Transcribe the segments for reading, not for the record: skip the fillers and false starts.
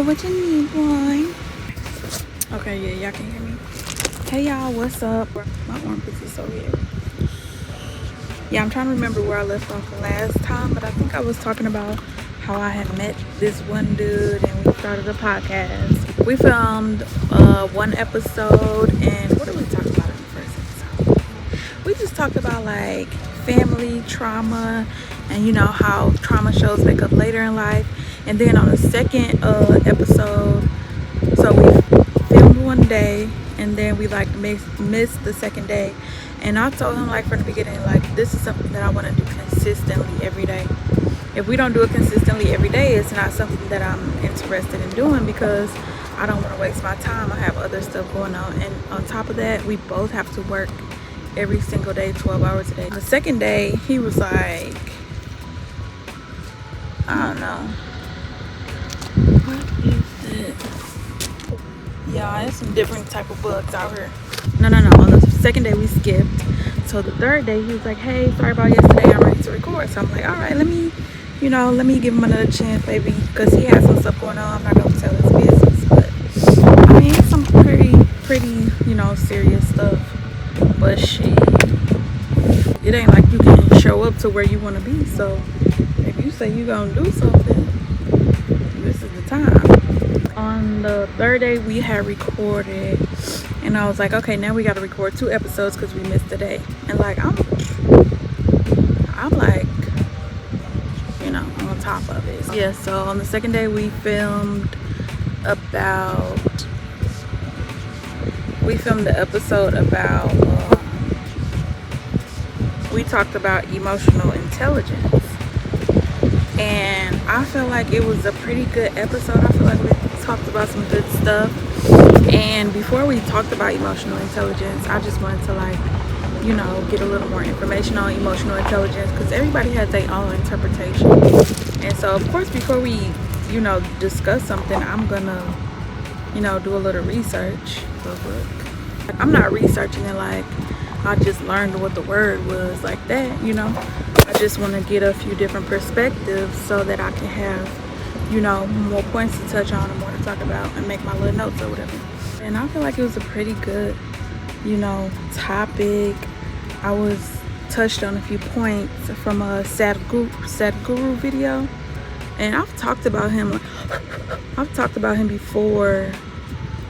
Oh, what you need, boy? Okay, yeah, y'all can hear me. Hey, y'all, what's up? My armpits is so weird. Yeah, I'm trying to remember where I left off last time, but I think I was talking about how I had met this one dude and we started a podcast. We filmed one episode, and what did we talk about in the first episode? We just talked about like family trauma and how trauma shows back up later in life. And then on the second episode, so we filmed one day and then we like missed the second day, and I told him like from the beginning, like, this is something that I want to do consistently every day. If we don't do it consistently every day, it's not something that I'm interested in doing, because I don't want to waste my time. I have other stuff going on, and on top of that, we both have to work every single day, 12 hours a day. The second day, he was like, I don't know, what is this? Yeah, there's some different type of bugs out here. No. On the second day we skipped. So the third day he was like, hey, sorry about yesterday, I'm ready to record. So I'm like, all right, let me give him another chance, baby, because he has some stuff going on. I'm not gonna tell his business, but I mean, it's some pretty serious stuff. But shit, it ain't like you can show up to where you want to be. So if you say you gonna do something, this is the time. On the third day we had recorded, and I was like, okay, now we got to record 2 episodes because we missed a day. And like I'm like, on top of it. Yeah, so on the second day we filmed the episode about we talked about emotional intelligence, and I feel like it was a pretty good episode. I feel like we talked about some good stuff. And before we talked about emotional intelligence, I just wanted to get a little more information on emotional intelligence, because everybody has their own interpretation. And so of course, before we discuss something, I'm gonna do a little research. I'm not researching it like I just learned what the word was like that. I just want to get a few different perspectives so that I can have more points to touch on and more to talk about and make my little notes or whatever. And I feel like it was a pretty good topic. I was touched on a few points from a Sadhguru video, and I've talked about him before.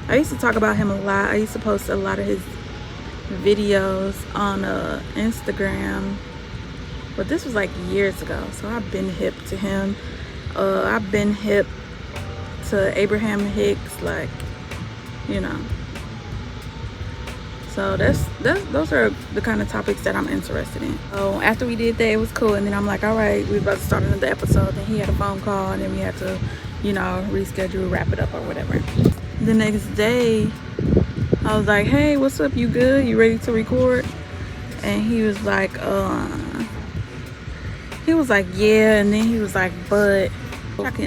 I used to talk about him a lot. I used to post a lot of his videos on Instagram, but this was like years ago, so I've been hip to him. I've been hip to Abraham Hicks, so those are the kind of topics that I'm interested in. So after we did that, it was cool, and then I'm like, all right, we're about to start another episode. Then he had a phone call, and then we had to reschedule, wrap it up or whatever. The next day I was like, hey, what's up, you good, you ready to record? And he was like yeah. And then he was like, but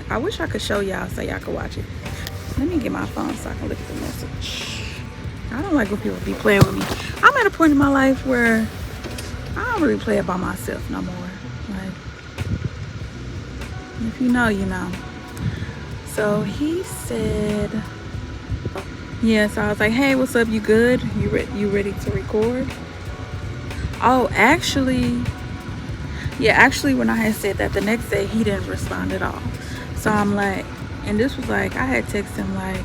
I wish I could show y'all so y'all could watch it. Let me get my phone so I can look at the message. I don't like when people be playing with me. I'm at a point in my life where I don't really play it by myself no more. Like, if you know, you know. So he said, yeah, so I was like, hey, what's up, you good? You ready to record? Oh, actually, when I had said that, the next day he didn't respond at all. So I'm like, and this was like, I had texted him like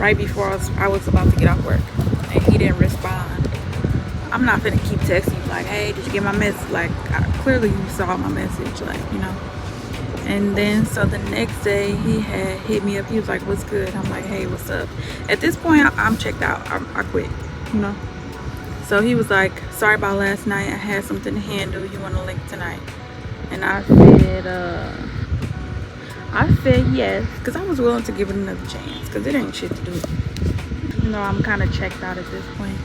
right before I was about to get off work, and he didn't respond. I'm not gonna keep texting you like, hey, did you get my message? Like, clearly you saw my message, And then so the next day he had hit me up. He was like, what's good? I'm like, hey, what's up? At this point, I'm checked out. I quit, So he was like, sorry about last night, I had something to handle, you want to link tonight? And I said yes, because I was willing to give it another chance, because it ain't shit to do. I'm kind of checked out at this point.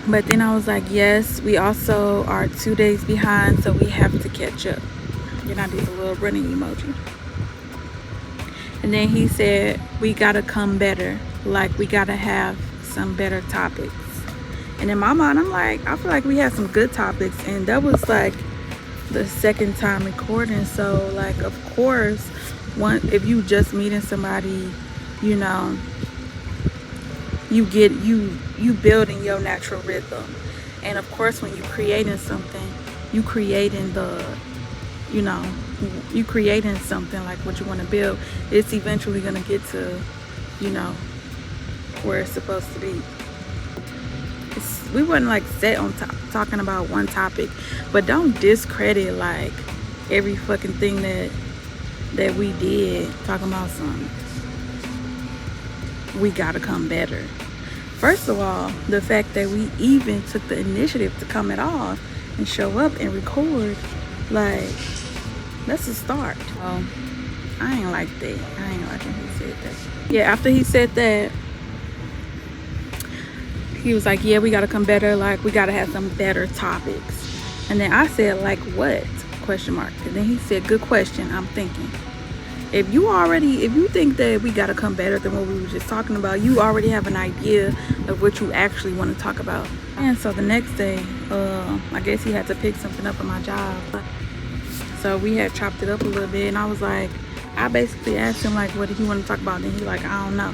But then I was like, yes, we also are 2 days behind, so we have to catch up. I did a little running emoji. And then he said, we gotta come better, like we gotta have some better topics. And in my mind, I'm like, I feel like we had some good topics, and that was like the second time recording. So like, of course, if you just meeting somebody, you know, you get you building your natural rhythm. And of course, when you creating something, you creating the, you know, you creating something like what you want to build. It's eventually gonna get to, you know, where it's supposed to be. We wasn't like set on talking about one topic, but don't discredit like every fucking thing that we did, talking about something. We gotta come better. First of all, the fact that we even took the initiative to come at all and show up and record, like, that's a start. I ain't like that. I ain't liking he said that. Yeah, after he said that, he was like, yeah, we gotta come better, like we gotta have some better topics. And then I said, like what? Question mark. And then he said, good question, I'm thinking. If you think that we gotta come better than what we were just talking about, you already have an idea of what you actually want to talk about. And so the next day, I guess he had to pick something up at my job. So we had chopped it up a little bit, and I was like, I basically asked him like, what did he want to talk about? And he like, I don't know.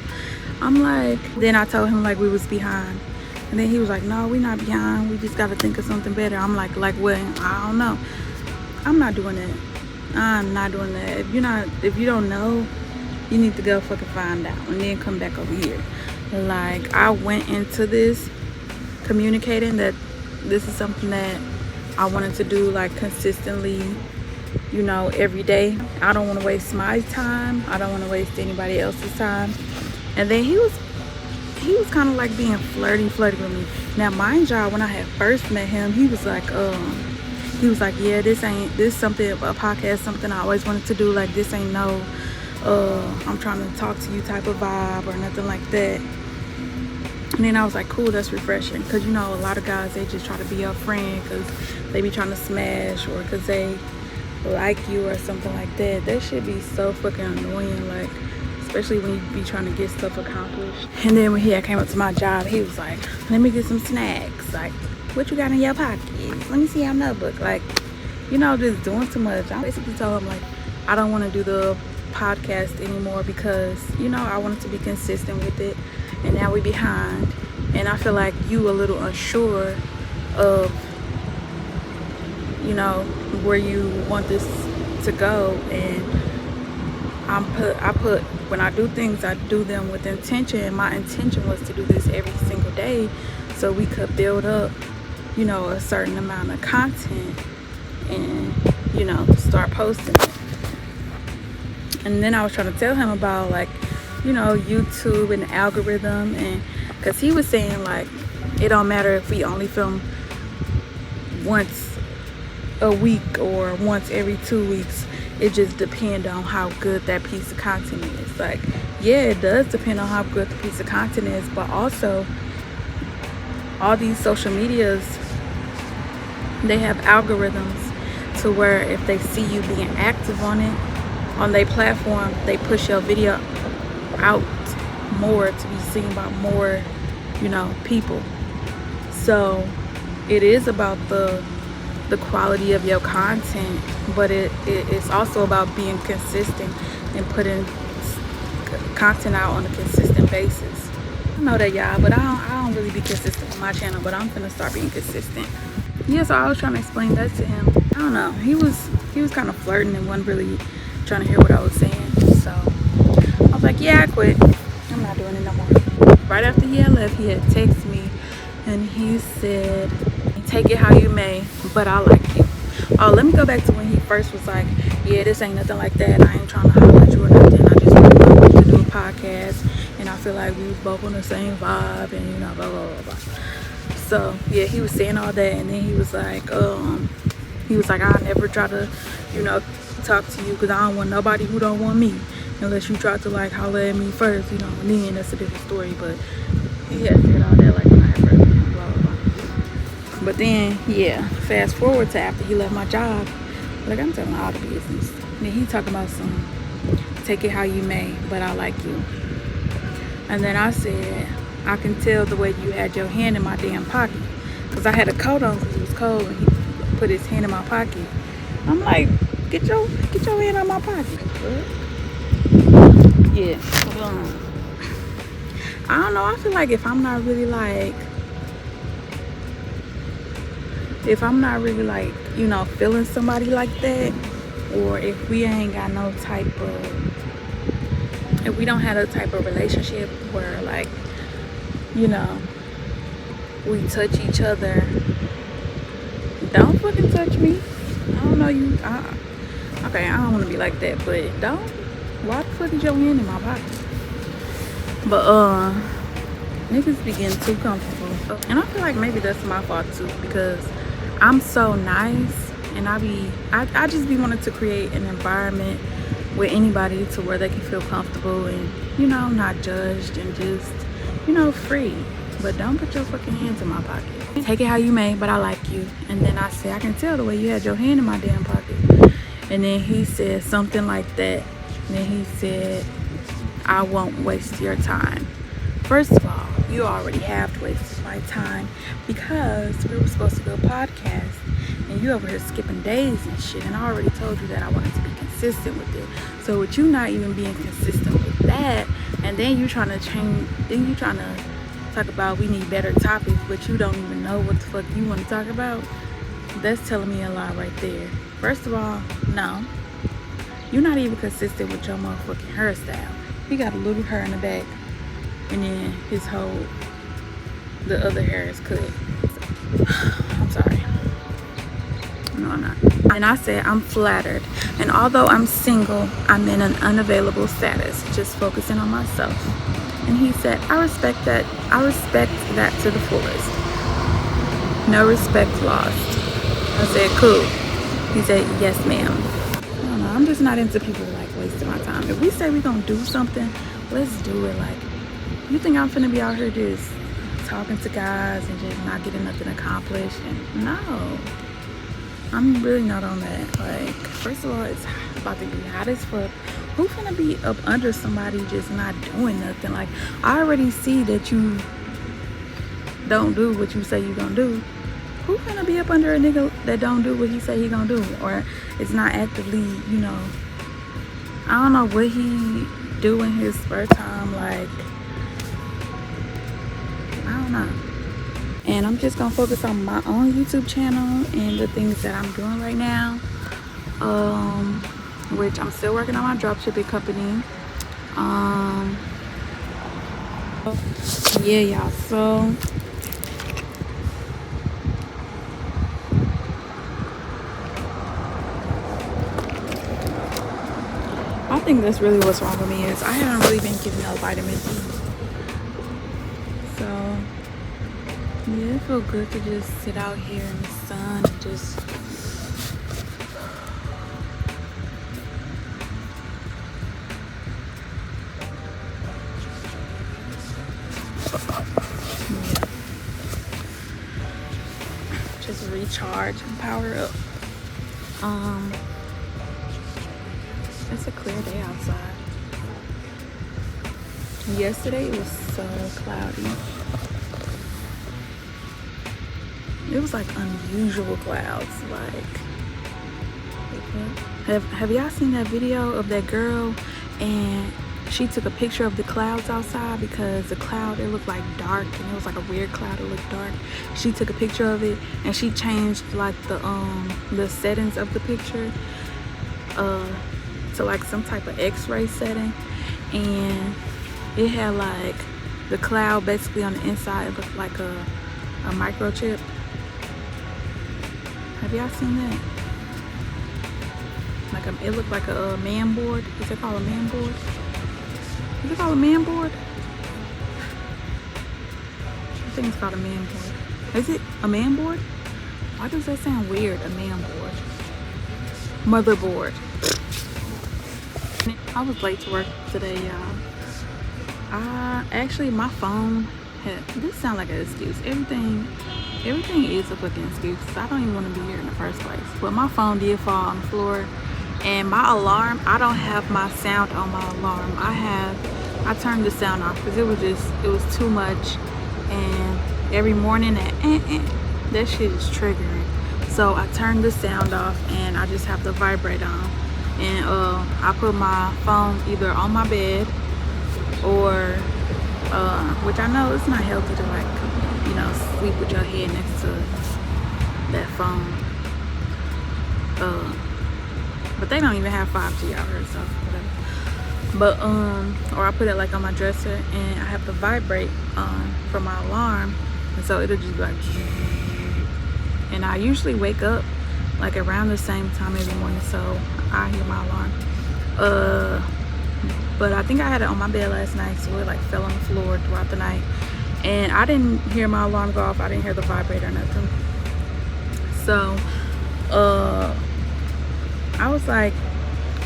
I'm like, then I told him like we was behind. And then he was like, no, we not behind. We just got to think of something better. I'm like what? I don't know. I'm not doing that. I'm not doing that. If you don't know, you need to go fucking find out and then come back over here. Like, I went into this communicating that this is something that I wanted to do like consistently, you know, every day. I don't want to waste my time. I don't want to waste anybody else's time. And then he was kind of like being flirty with me. Now, mind y'all, when I had first met him, he was like, yeah, this is something, a podcast, something I always wanted to do. Like, this ain't no, I'm trying to talk to you type of vibe or nothing like that. And then I was like, cool, that's refreshing. Because, you know, a lot of guys, they just try to be your friend because they be trying to smash or because they like you or something like that. That should be so fucking annoying, like, especially when you be trying to get stuff accomplished. And then when he came up to my job, he was like, let me get some snacks. Like, what you got in your pocket? Let me see your notebook. Like, you know, just doing too much. I basically told him, like, I don't want to do the podcast anymore because, you know, I wanted to be consistent with it. And now we behind. And I feel like you a little unsure of, you know, where you want this to go. And I put when I do things, I do them with intention. And my intention was to do this every single day so we could build up, you know, a certain amount of content and, you know, start posting it. And then I was trying to tell him about, like, you know, YouTube and the algorithm, and because he was saying like it don't matter if we only film once a week or once every 2 weeks. It just depends on how good that piece of content is. Like, yeah, it does depend on how good the piece of content is, but also all these social medias, they have algorithms to where if they see you being active on it, on their platform, they push your video out more to be seen by more, you know, people. So it is about the quality of your content, but it's also about being consistent and putting content out on a consistent basis. I know that, y'all, but I don't really be consistent on my channel, but I'm gonna start being consistent. Yeah, so I was trying to explain that to him. I don't know, he was kind of flirting and wasn't really trying to hear what I was saying. So I was like, yeah, I quit. I'm not doing it no more. Right after he had left, he had texted me and he said, take it how you may, but I like you. Oh, let me go back to when he first was like, yeah, this ain't nothing like that. I ain't trying to holler at you or nothing. I just really wanted to do a podcast and I feel like we was both on the same vibe and, you know, blah, blah, blah, blah. So yeah, he was saying all that, and then he was like, I'll never try to, you know, talk to you because I don't want nobody who don't want me unless you try to like holler at me first, you know, and then that's a different story. But he had said all that like when I had first met him, blah, blah, blah. But then, yeah, fast forward to after he left my job, like, I'm telling all the business. And then he talking about some, take it how you may, but I like you. And then I said, I can tell the way you had your hand in my damn pocket, because I had a coat on because it was cold, and he put his hand in my pocket. I'm like, get your hand out of my pocket. Yeah. I don't know. I feel like if I'm not really like, you know, feeling somebody like that, or if we ain't got no type of, if we don't have a type of relationship where, like, you know, we touch each other, don't fucking touch me. I don't know you. Okay, I don't want to be like that, but don't. Why the fuck is your hand in my pocket? But niggas be getting too comfortable, and I feel like maybe that's my fault too, because I'm so nice, and I just be wanting to create an environment with anybody to where they can feel comfortable and, you know, not judged and just, you know, free. But don't put your fucking hands in my pocket. Take it how you may, but I like you. And then I said, I can tell the way you had your hand in my damn pocket. And then he said something like that. And then he said, I won't waste your time. First of all, you already have wasted my time, because we were supposed to do a podcast and you over here skipping days and shit, and I already told you that I wanted to be consistent with it. So with you not even being consistent with that, and then you trying to change, then you trying to talk about we need better topics, but you don't even know what the fuck you want to talk about, that's telling me a lot right there. First of all, no, you're not even consistent with your motherfucking hairstyle. He got a little hair in the back, and then the other hair is cut. I'm sorry. No, I'm not. And I said, I'm flattered. And although I'm single, I'm in an unavailable status, just focusing on myself. And he said, I respect that. I respect that to the fullest. No respect lost. I said, cool. He said, yes, ma'am. I don't know. I'm just not into people like wasting my time. If we say we're going to do something, let's do it. Like, you think I'm finna be out here just talking to guys and just not getting nothing accomplished? And no, I'm really not on that. Like, first of all, it's about to be hot as fuck. Who finna be up under somebody just not doing nothing? Like, I already see that you don't do what you say you gonna do. Who finna be up under a nigga that don't do what he say he gonna do, or it's not actively, you know, I don't know what he do in his spare time. Like, I don't know. And I'm just gonna focus on my own YouTube channel and the things that I'm doing right now, which I'm still working on my dropshipping company. Yeah, y'all, so I think that's really what's wrong with me, is I haven't really been getting no vitamin D. So yeah, it feels good to just sit out here in the sun and just recharge and power up. It's a clear day outside. Yesterday it was so cloudy. It was like unusual clouds. Like, have y'all seen that video of that girl, and she took a picture of the clouds outside because the cloud, it looked like dark, and it was like a weird cloud, it looked dark. She took a picture of it and she changed like the settings of the picture to like some type of x-ray setting, and it had like the cloud basically on the inside. It looked like a microchip. Have y'all seen that? Like it looked like a man board. Is it called a man board? Is it called a man board? I think it's called a man board. Is it a man board? Why does that sound weird? A man board. Motherboard. I was late to work today, y'all. Actually, my phone had, this sounds like an excuse. Everything is a fucking excuse. I don't even want to be here in the first place. But my phone did fall on the floor, and my alarm, I don't have my sound on my alarm. I turned the sound off because it was too much, and every morning that shit is triggering. So I turned the sound off, and I just have the vibrate on. and I put my phone either on my bed or which I know it's not healthy to like, you know, sleep with your head next to that phone. But they don't even have 5G out here, so whatever. But or I put it like on my dresser, and I have to vibrate for my alarm, and so it'll just be like, and I usually wake up like around the same time every morning, so I hear my alarm. But I think I had it on my bed last night, so it like fell on the floor throughout the night, and I didn't hear my alarm go off. I didn't hear the vibrator or nothing. So I was like,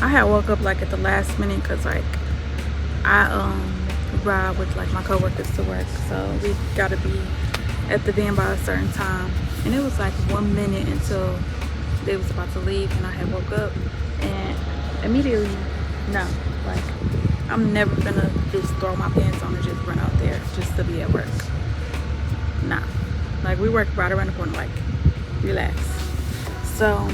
I had woke up like at the last minute, because like I ride with like my coworkers to work, so we gotta be at the van by a certain time, and it was like 1 minute until they was about to leave, and I had woke up, and immediately, no, like I'm never gonna just throw my pants on and just run out there just to be at work. Nah, like we work right around the corner, like relax. So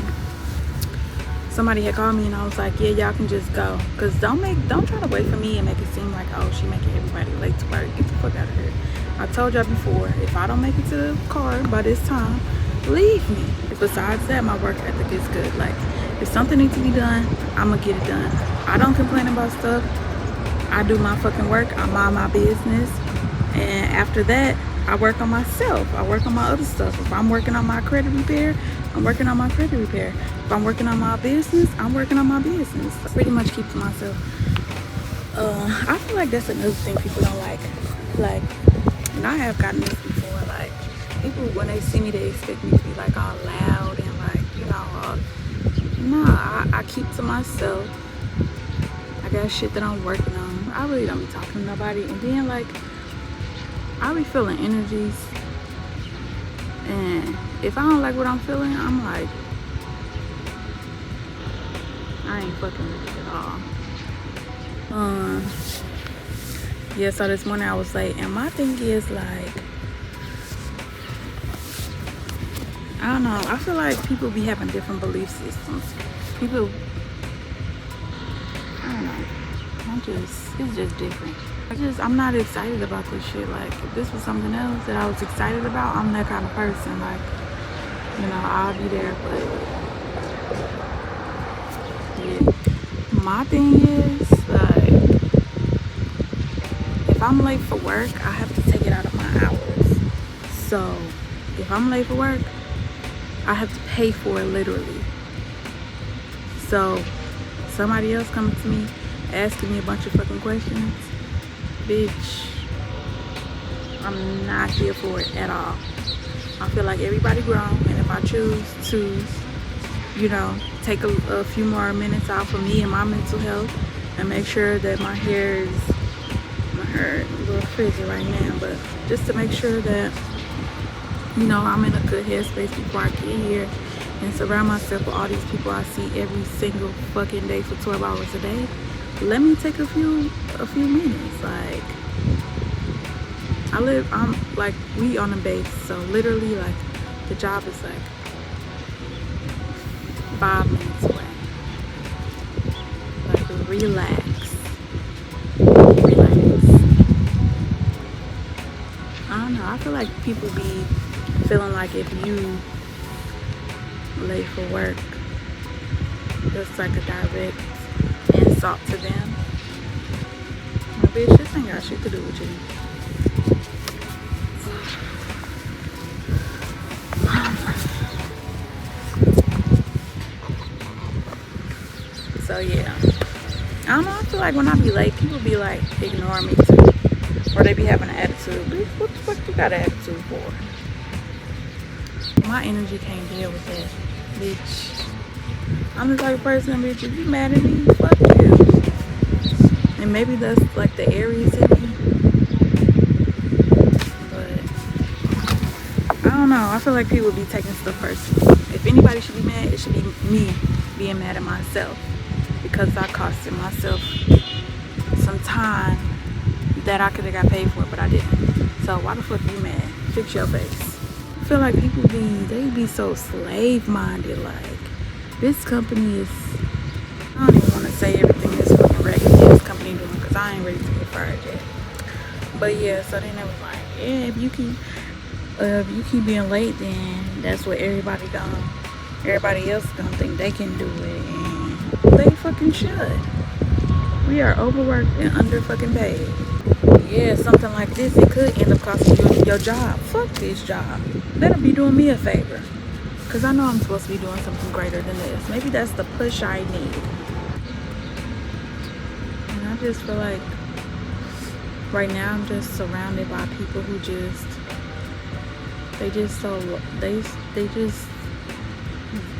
somebody had called me, and I was like, yeah, y'all can just go, because don't try to wait for me and make it seem like, oh, she making everybody late to work. Get the fuck out of here. I told y'all before, if I don't make it to the car by this time, leave me. Besides that, my work ethic is good. Like, if something needs to be done, I'm gonna get it done. I don't complain about stuff. I do my fucking work. I mind my business, and after that, I work on myself. I work on my other stuff. If I'm working on my credit repair, I'm working on my credit repair. If I'm working on my business, I'm working on my business. I pretty much keep to myself. I feel like that's another thing people don't like. Like, and I have gotten this before. Like, people, when they see me, they expect me to be like all loud and like, you know, nah, I keep to myself. I got shit that I'm working on. I really don't be talking to nobody. And then like, I be feeling energies, and if I don't like what I'm feeling, I'm like, I ain't fucking with it at all. Yeah, so this morning I was late, and my thing is like, I don't know, I feel like people be having different belief systems. People, I don't know, it's just different. I'm not excited about this shit. Like, if this was something else that I was excited about, I'm that kind of person. Like, you know, I'll be there, but yeah. My thing is, like, if I'm late for work, I have to take it out of my hours. So, if I'm late for work, I have to pay for it literally. So, somebody else coming to me, asking me a bunch of fucking questions, bitch, I'm not here for it at all. I feel like everybody grown, and if I choose to, you know, take a few more minutes out for me and my mental health, and make sure that my hair is, a little frizzy right now, but just to make sure that, you know, I'm in a good headspace before I get here, and surround myself with all these people I see every single fucking day for 12 hours a day, let me take a few minutes. Like, I'm like, we on the base, so literally like the job is like 5 minutes away. Like, relax. I don't know, I feel like people be feeling like if you late for work, it's like a direct insult to them. My bitch, this ain't got shit to do with you. So yeah, I don't know, I feel like when I be late, people be like ignoring me too, or they be having an attitude. Bitch, what the fuck you got an attitude for? My energy can't deal with that, bitch. I'm the type of person, bitch, if you mad at me, fuck you. And maybe that's like the Aries in me, but I don't know, I feel like people be taking stuff personal. If anybody should be mad, it should be me being mad at myself, because I costed myself some time that I could have got paid for, but I didn't. So why the fuck you mad? Fix your face. I feel like people they be so slave minded. Like, this company is I don't even want to say everything is fucking regular this company doing because I ain't ready to get fired yet. But yeah, so then it was like, yeah, if you keep being late, then that's what everybody else gonna think they can do it, and they fucking should. We are overworked and under fucking paid. Yeah, something like this, it could end up costing you your job. Fuck this job. Better be doing me a favor. Because I know I'm supposed to be doing something greater than this. Maybe that's the push I need. And I just feel like right now I'm just surrounded by people who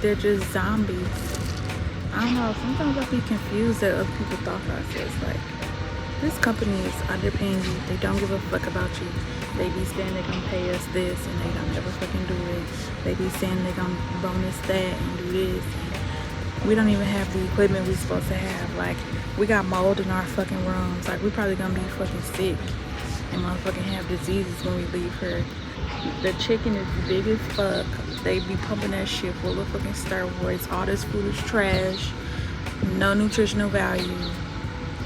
they're just zombies. I don't know, sometimes I be confused at other people's thought process. Like, this company is underpaying you. They don't give a fuck about you. They be saying they're gonna pay us this and they don't never fucking do it. They be saying they're gonna bonus that and do this. And we don't even have the equipment we're supposed to have. Like, we got mold in our fucking rooms. Like, we probably gonna be fucking sick and motherfucking have diseases when we leave here. The chicken is big as fuck. They be pumping that shit full of fucking steroids. All this food is trash. No nutritional value.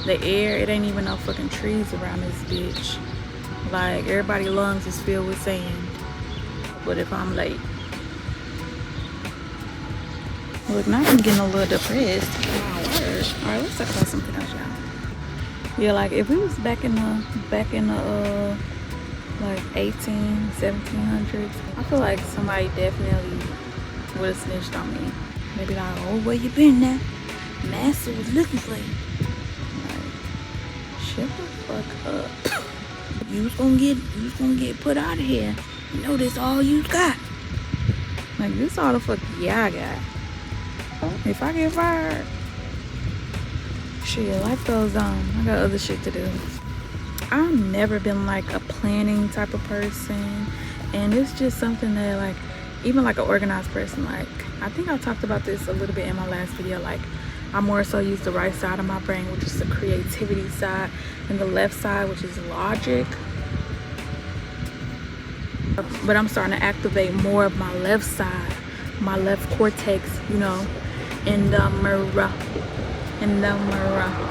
The air, it ain't even no fucking trees around this bitch. Like, everybody's lungs is filled with sand. But if I'm late. Look, now I'm getting a little depressed. Oh, word. Alright, let's talk about something else, y'all. Yeah, like, if we was back in the like 1700s, I feel like somebody definitely would have snitched on me. Maybe like, oh, where you been now? Master was looking for you. Like, shut the fuck up. You was gonna get put out of here. You know this all you got. Like, this all the fuck I got. If I get fired, shit, life goes on. I got other shit to do. I've never been like a planning type of person, and it's just something that, like, even like an organized person, like, I think I talked about this a little bit in my last video. Like, I more so use the right side of my brain, which is the creativity side, and the left side, which is logic. But I'm starting to activate more of my left side, my left cortex, you know, in the mirror.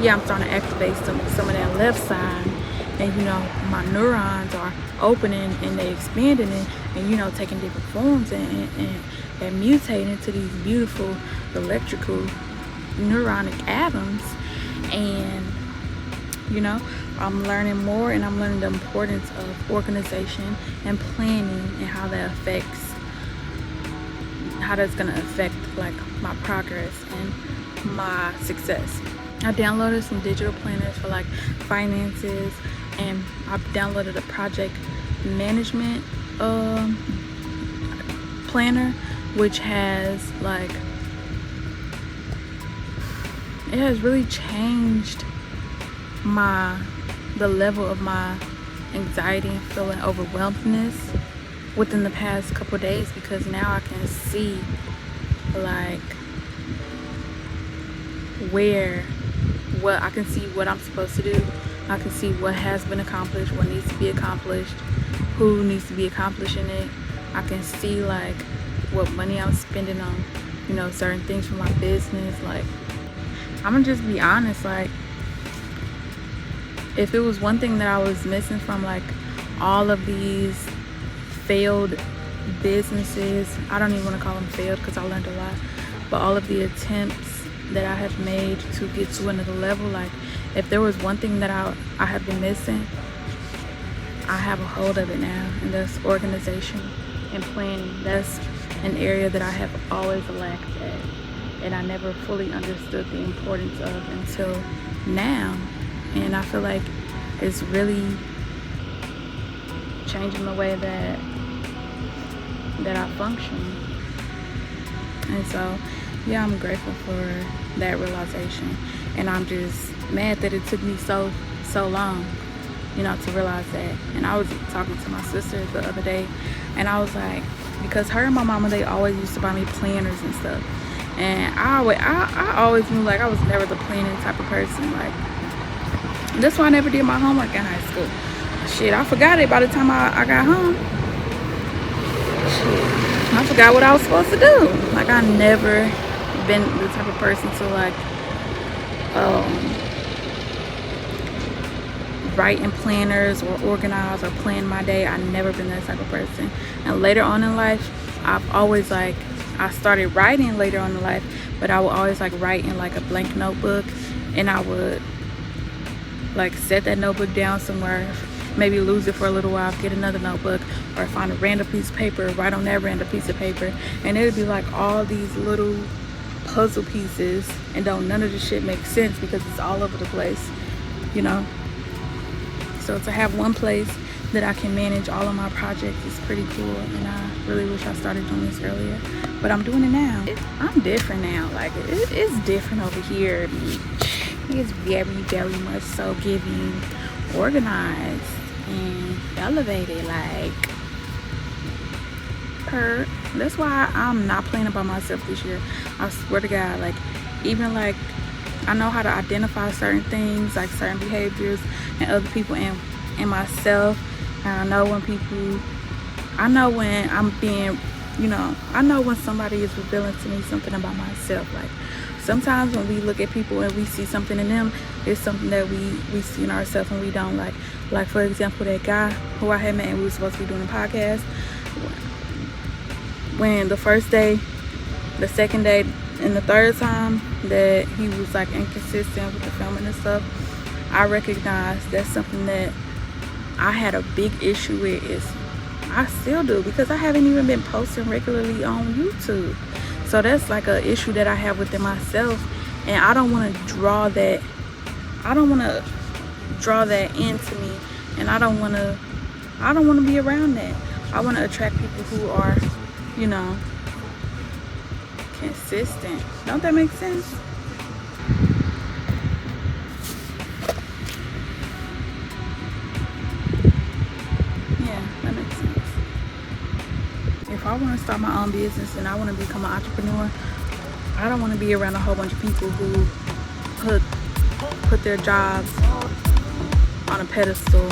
Yeah, I'm starting to activate some of that left side. And, you know, my neurons are opening and they expanding and you know, taking different forms and mutating into these beautiful electrical neuronic atoms. And, you know, I'm learning more, and I'm learning the importance of organization and planning and how that's going to affect like my progress and my success. I downloaded some digital planners for like finances, and I've downloaded a project management planner, which has like, it has really changed the level of my anxiety and feeling overwhelmedness within the past couple of days, because now I can see like I can see what I'm supposed to do. I can see what has been accomplished, what needs to be accomplished, who needs to be accomplishing it. I can see like what money I'm spending on, you know, certain things for my business. Like, I'm gonna just be honest, like, if it was one thing that I was missing from like all of these failed businesses, I don't even want to call them failed because I learned a lot, but all of the attempts that I have made to get to another level, like, if there was one thing that I have been missing, I have a hold of it now, and that's organization and planning. That's an area that I have always lacked at, and I never fully understood the importance of until now. And I feel like it's really changing the way that I function. And so, yeah, I'm grateful for that realization, and I'm just mad that it took me so long, you know, to realize that. And I was talking to my sister the other day, and I was like, because her and my mama, they always used to buy me planners and stuff, and I always knew like I was never the planning type of person. Like, that's why I never did my homework in high school. Shit, I forgot it by the time I got home. Shit, I forgot what I was supposed to do. Like, I never been the type of person to like write in planners or organize or plan my day. I've never been that type of person. And later on in life, I've always like, I started writing later on in life, but I would always like write in like a blank notebook, and I would like set that notebook down somewhere, maybe lose it for a little while, get another notebook, or find a random piece of paper, write on that random piece of paper, and it'd be like all these little puzzle pieces, and none of the shit makes sense because it's all over the place, you know. So to have one place that I can manage all of my projects is pretty cool, and I really wish I started doing this earlier, but I'm doing it now. I'm different now. Like it's different over here. It's very, very much so giving organized and elevated. Like that's why I'm not playing about myself this year. I swear to God, like even like I know how to identify certain things, like certain behaviors and other people and myself. And I know when I'm being, you know, I know when somebody is revealing to me something about myself. Like sometimes when we look at people and we see something in them, it's something that we see in ourselves and we don't like. Like for example, that guy who I had met and we were supposed to be doing a podcast. When the first day, the second day, and the third time that he was like inconsistent with the filming and stuff, I recognized that's something that I had a big issue with. Is I still do, because I haven't even been posting regularly on YouTube. So that's like an issue that I have within myself, and I don't want to draw that. I don't want to draw that into me, and I don't want to be around that. I want to attract people who are, you know, consistent. Don't that make sense? Yeah, that makes sense. If I want to start my own business and I want to become an entrepreneur, I don't want to be around a whole bunch of people who put their jobs on a pedestal